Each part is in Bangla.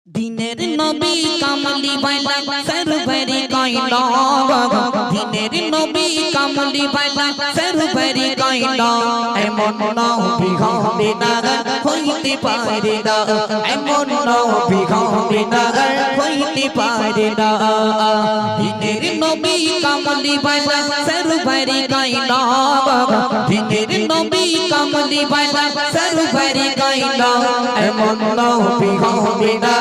দিনের নবী কামলি বাইলা সরবরি কইলা দিনের নবী কামলি বাইলা সরবরি কইলা এমন নবী হবে না হইতে পারে না এমন নবী হবে না হইতে পারে না দিনের নবী কামলি বাইলা সরবরি কইলা দিনের নবী কামলি বাইলা সরবরি কইলা এমন নবী হবে না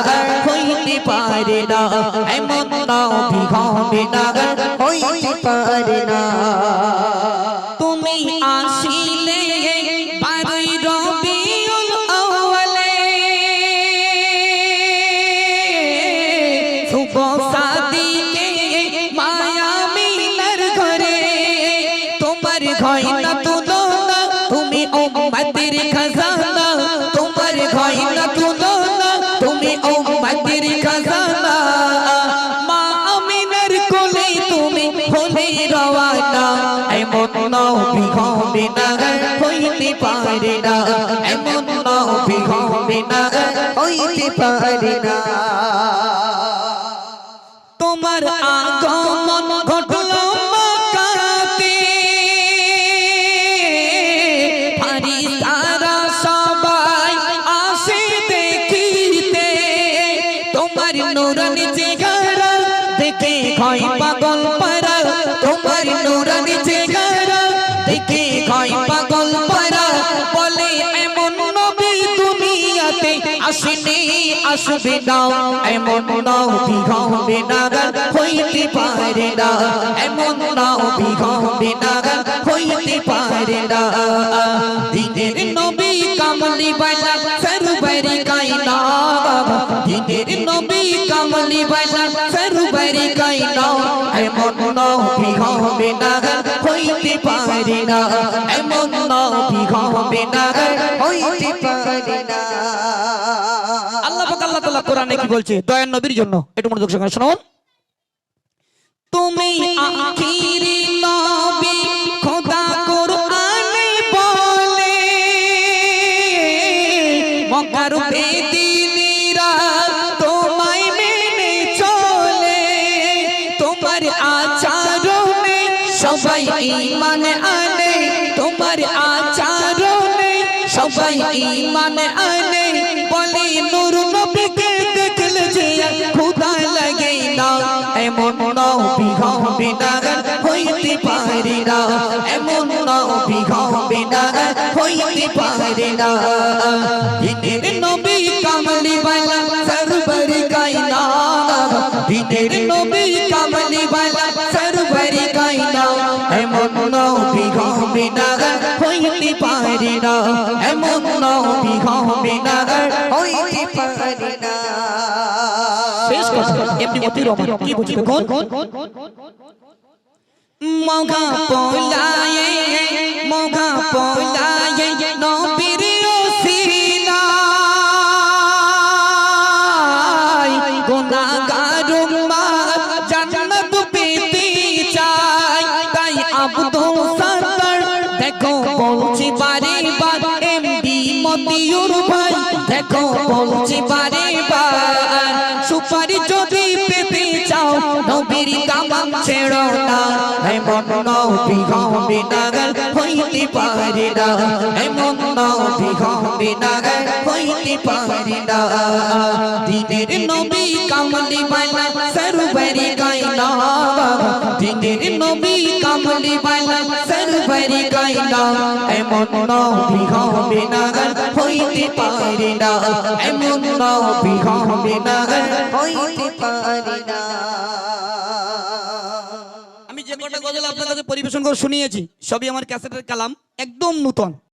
হইতে পারে না এমন নবী হবে না হইতে পারে না তুমি আসিলে বারই রবিউল আউয়ালে শুভ সাদিকে মায়া মিলার ঘরে তোমার ঘয়না তুলো না তুমি উম্মতের খাজানা তোমার ঘয়না তুলো না তুমি উম্মতের খাজানা মা আমিনার কোলে তুমি হলে রওয়ানা এমন নবী হবে না হইতে পারে না এমন নবী হবে না হইতে পারে না তোমার আগমন ঘটলো মক্কাতে ফারিস্তারা সবাই আসে দেখিতে তোমার নূরানি চেহারা দেখে হয় পাগল পারা তোমার নূরানি চেহারা দেখে হয় পাগল পারা বলে এমন নবী দুনিয়াতে আসেনি আসবে না এমন নবী হবে না হইতে পারে না এমন নবী হবে না হইতে পারে না দিনের নবী কামলি বাইলা সরবরি কায়না দিনের নবী কামলি বাইলা সরবরি কায়না এমন নবী হবে না হইতে পারে না এমন নবী হবে না হইতে পারে না আল্লাহ পাক আল্লাহ তাআলা কোরআনে কি বলছে দয়ার নবীর জন্য একটু মনোযোগ সহকারে শুনুন তুমি আখিরি নবী খোদা কোরআনে বলে মক্কার বেদিনীরা তোমায় মেনে চলে তোমার আচরণে সবাই ঈমান আনে তোমার আচরণে সবাই ঈমান আনে বলে নূর নবীকে দেখলে যে খোদা লাগে না এমন নবী হবে না হইতে পারে না এমন নবী হবে না হইতে পারে না দিনের নবী কামলি বাইলা সরবরি কায়না দিনের নবী কামলি বাইলা সরবরি কায়না এমন নবী হবে না হইতে পারে না এমন নবী হবে না হইতে পারে না শেষ কথা এমনি মতির রহমান কি বলছে কোন মগা পোলায়ে নবীর ওসিলায় গুনাহগার উম্মত জান্নাত পেতে চায় তাই আব্দুল সাত্তার দেখো বলছি বারে বার এমডি মতিউর ভাই দেখো বলছি বারে বার সুপারি যদি পেতে চাও নবীর কামাম ছেড়ো না এমন নবী হবে না হইতে পারে না এমন নবী হবে না হইতে পারে না দিনের নবী কামলি বাইলা সরবরি কায়না দিনের নবী কামলি বাইলা সরবরি কায়না এমন নবী হবে না হইতে পারে না এমন নবী হবে না হইতে পারে না আমি যে কটা গজল আপনার কাছে পরিবেশন করে শুনিয়েছি সবই আমার ক্যাসেটের কালাম একদম নূতন।